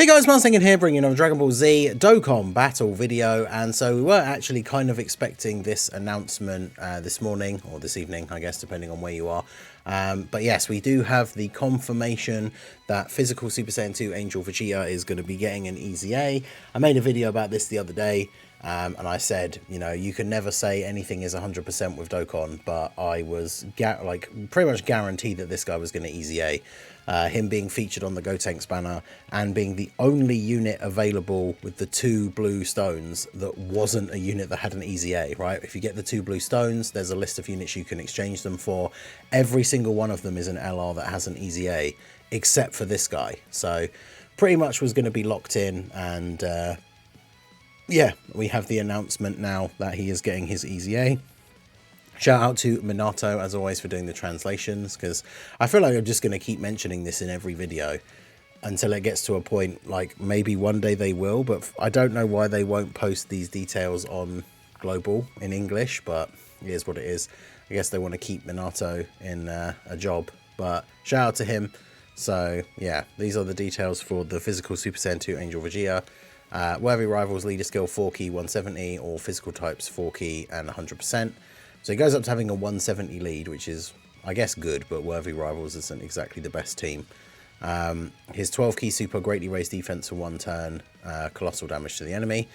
Hey guys, Saiyan here, bringing on Dragon Ball Z Dokkan battle video, and so we were actually kind of expecting this announcement this morning, or this evening, I guess, depending on where you are. But yes, we do have the confirmation that Physical Super Saiyan 2 Angel Vegeta is going to be getting an EZA. I made a video about this the other day, and I said, you know, you can never say anything is 100% with Dokkan, but I was pretty much guaranteed that this guy was going to EZA. Him being featured on the Gotenks banner and being the only unit available with the 2 blue stones that wasn't a unit that had an EZA, right? If you get the 2 blue stones, there's a list of units you can exchange them for. Every single one of them is an LR that has an EZA, except for this guy. So pretty much was going to be locked in, and yeah, we have the announcement now that he is getting his EZA. Shout out to Minato, as always, for doing the translations, because I feel like I'm just going to keep mentioning this in every video until it gets to a point, like maybe one day they will, but I don't know why they won't post these details on Global in English, but it is what it is. I guess they want to keep Minato in a job, but shout out to him. So yeah, these are the details for the Physical Super Saiyan 2 Angel Vegeta. Worthy Rivals, Leader Skill 4 key 170, or Physical Types 4 key and 100%. So he goes up to having a 170 lead, which is, I guess, good, but Worthy Rivals isn't exactly the best team. His 12 key super greatly raised defense for 1 turn, colossal damage to the enemy.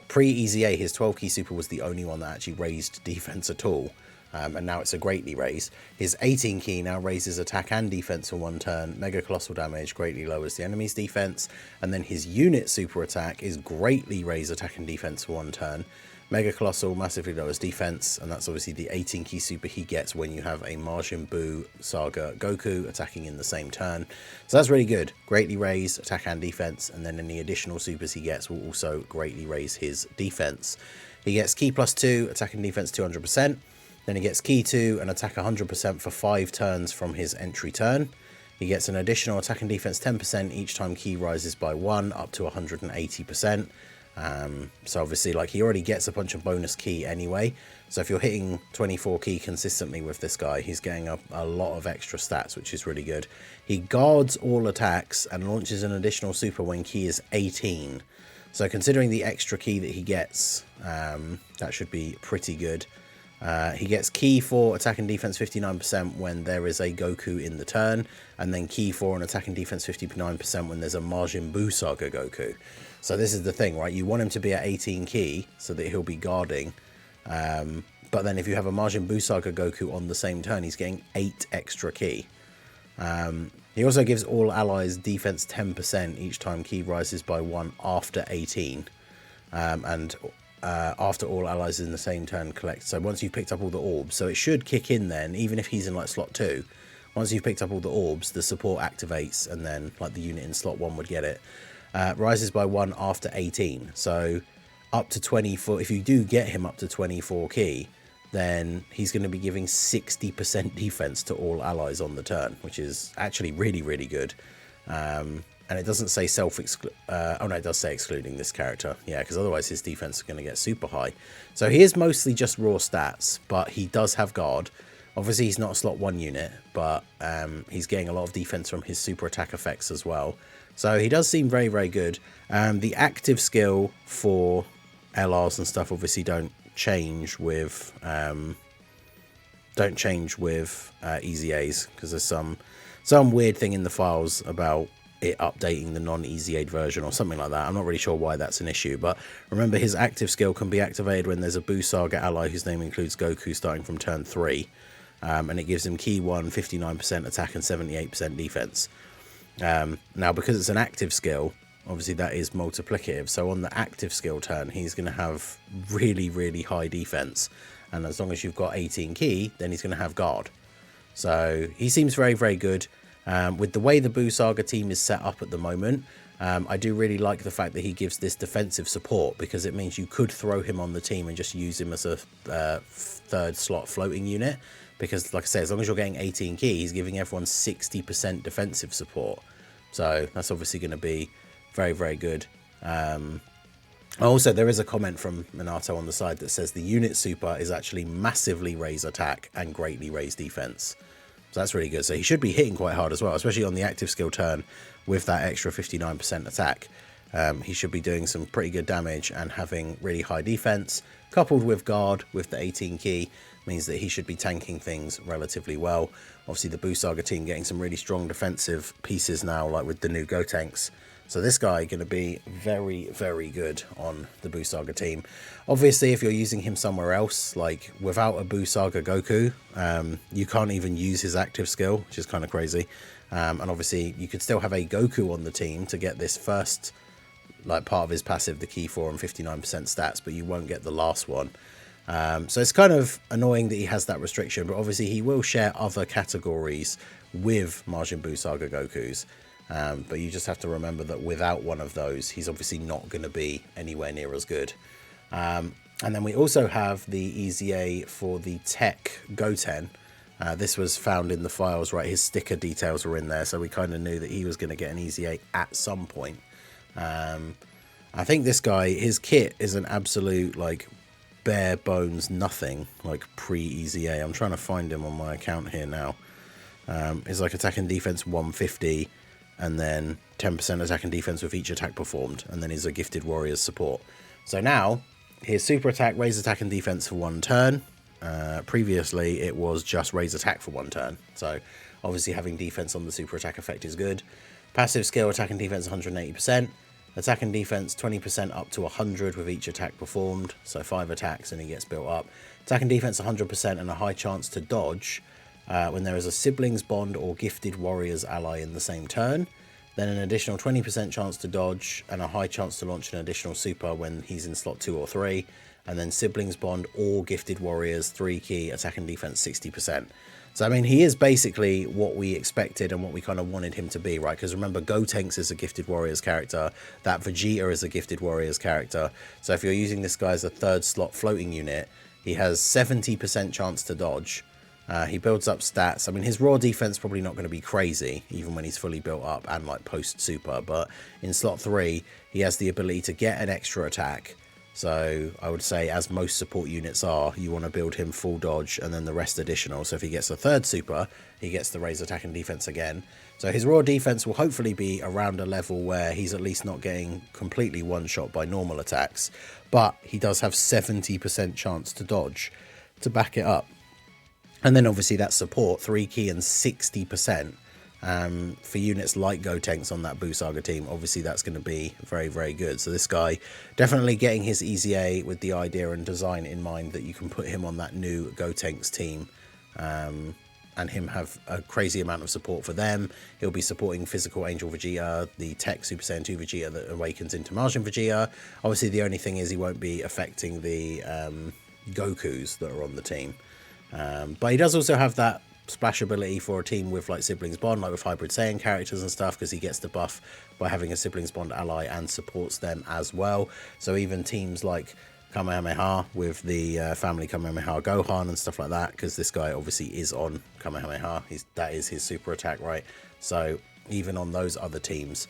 Pre-EZA, his 12 key super was the only one that actually raised defense at all, and now it's a greatly raise. His 18 key now raises attack and defense for 1 turn, mega colossal damage, greatly lowers the enemy's defense, and then his unit super attack is greatly raise attack and defense for 1 turn. Mega Colossal massively lowers defense, and that's obviously the 18 key super he gets when you have a Majin Buu Saga Goku attacking in the same turn. So that's really good. Greatly raise attack and defense, and then any additional supers he gets will also greatly raise his defense. He gets Key +2, attack and defense 200%. Then he gets Key 2 and attack 100% for 5 turns from his entry turn. He gets an additional attack and defense 10% each time Key rises by 1, up to 180%. So obviously, like, he already gets a bunch of bonus key anyway, so if you're hitting 24 key consistently with this guy, he's getting a lot of extra stats, which is really good. He guards all attacks and launches an additional super when key is 18, so considering the extra key that he gets, that should be pretty good. He gets key for attack and defense 59% when there is a Goku in the turn, and then key for an attack and defense 59% when there's a Majin Buu Saga Goku. So this is the thing, right? You want him to be at 18 key so that he'll be guarding. But then if you have a Majin Buu Saga Goku on the same turn, he's getting 8 extra key. He also gives all allies defense 10% each time key rises by 1 after 18. After all allies in the same turn collect. So once you've picked up all the orbs, so it should kick in then, even if he's in like slot 2. Once you've picked up all the orbs, the support activates, and then like the unit in slot 1 would get it. Rises by 1 after 18, so up to 24. If you do get him up to 24 key, then he's going to be giving 60% defense to all allies on the turn, which is actually really, really good. And it doesn't say oh no, it does say excluding this character, yeah, because otherwise his defense is going to get super high. So he is mostly just raw stats, but he does have guard. Obviously he's not a slot 1 unit, but he's getting a lot of defense from his super attack effects as well. So he does seem very, very good. The active skill for LRs and stuff obviously don't change with EZAs, because there's some weird thing in the files about it updating the non-EZA'd version or something like that. I'm not really sure why that's an issue, but remember, his active skill can be activated when there's a Buu Saga ally whose name includes Goku starting from turn 3, and it gives him key 1, 59% attack and 78% defense. Now, because it's an active skill, obviously that is multiplicative, so on the active skill turn he's going to have really, really high defense, and as long as you've got 18 key, then he's going to have guard. So he seems very, very good. With the way the Buu Saga team is set up at the moment, I do really like the fact that he gives this defensive support, because it means you could throw him on the team and just use him as a 3rd slot floating unit, because like I say, as long as you're getting 18 key, he's giving everyone 60% defensive support. So that's obviously going to be very, very good. Also, there is a comment from Minato on the side that says the unit super is actually massively raise attack and greatly raise defense. So that's really good. So he should be hitting quite hard as well, especially on the active skill turn with that extra 59% attack. He should be doing some pretty good damage and having really high defense, coupled with guard with the 18 key, means that he should be tanking things relatively well. Obviously the Buu Saga team getting some really strong defensive pieces now, like with the new Gotenks. So this guy going to be very, very good on the Buu Saga team. Obviously, if you're using him somewhere else, like without a Buu Saga Goku, you can't even use his active skill, which is kind of crazy. And obviously you could still have a Goku on the team to get this first, like part of his passive, the Key 4 and 59% stats, but you won't get the last one. So it's kind of annoying that he has that restriction, but obviously he will share other categories with Majin Buu Saga Gokus. But you just have to remember that without one of those, he's obviously not going to be anywhere near as good. And then we also have the EZA for the TEQ Goten. This was found in the files, right? His sticker details were in there, so we kind of knew that he was going to get an EZA at some point. I think this guy, his kit is an absolute, like, bare bones nothing, like pre-EZA. I'm trying to find him on my account here now. It's like attack and defense 150, and then 10% attack and defense with each attack performed, and then he's a gifted warrior's support. So now his super attack raise attack and defense for 1 turn. Previously it was just raise attack for 1 turn, so obviously having defense on the super attack effect is good. Passive skill attack and defense 180%, attack and defense 20% up to 100 with each attack performed, so 5 attacks and he gets built up. Attack and defense 100% and a high chance to dodge when there is a siblings bond or gifted warriors ally in the same turn. Then an additional 20% chance to dodge and a high chance to launch an additional super when he's in slot 2 or 3. And then siblings bond or gifted warriors 3 key, attack and defense 60%. So I mean, he is basically what we expected and what we kind of wanted him to be, right? Because remember, Gotenks is a gifted warriors character, that Vegeta is a gifted warriors character. So if you're using this guy as a 3rd slot floating unit, he has 70% chance to dodge. He builds up stats. I mean, his raw defense probably not going to be crazy, even when he's fully built up and like post super. But in slot 3, he has the ability to get an extra attack. So I would say, as most support units are, you want to build him full dodge and then the rest additional. So if he gets a 3rd super, he gets the raise attack and defense again. So his raw defense will hopefully be around a level where he's at least not getting completely one-shot by normal attacks. But he does have 70% chance to dodge to back it up. And then obviously that support, 3 key and 60%. For units like Gotenks on that Buu Saga team, obviously that's going to be very, very good. So this guy definitely getting his EZA with the idea and design in mind that you can put him on that new Gotenks team and him have a crazy amount of support for them. He'll be supporting Physical Angel Vegeta, the TEQ Super Saiyan 2 Vegeta that awakens into Majin Vegeta. Obviously the only thing is he won't be affecting the Gokus that are on the team. But he does also have that splash ability for a team with like siblings bond, like with hybrid Saiyan characters and stuff, because he gets the buff by having a siblings bond ally and supports them as well. So even teams like Kamehameha with the family Kamehameha Gohan and stuff like that, because this guy obviously is on Kamehameha, that is his super attack, right? So even on those other teams,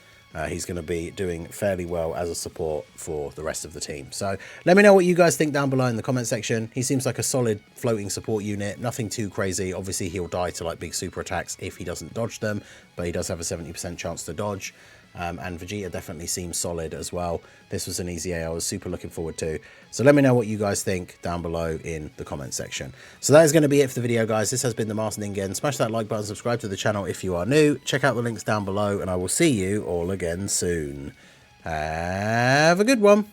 he's going to be doing fairly well as a support for the rest of the team. So let me know what you guys think down below in the comment section. He seems like a solid floating support unit, nothing too crazy. Obviously he'll die to like big super attacks if he doesn't dodge them, but he does have a 70% chance to dodge. And Vegeta definitely seems solid as well. This was an EZA I was super looking forward to. So let me know what you guys think down below in the comment section. So that is going to be it for the video, guys. This has been the Master Ningen. Smash that like button, subscribe to the channel if you are new. Check out the links down below, and I will see you all again soon. Have a good one.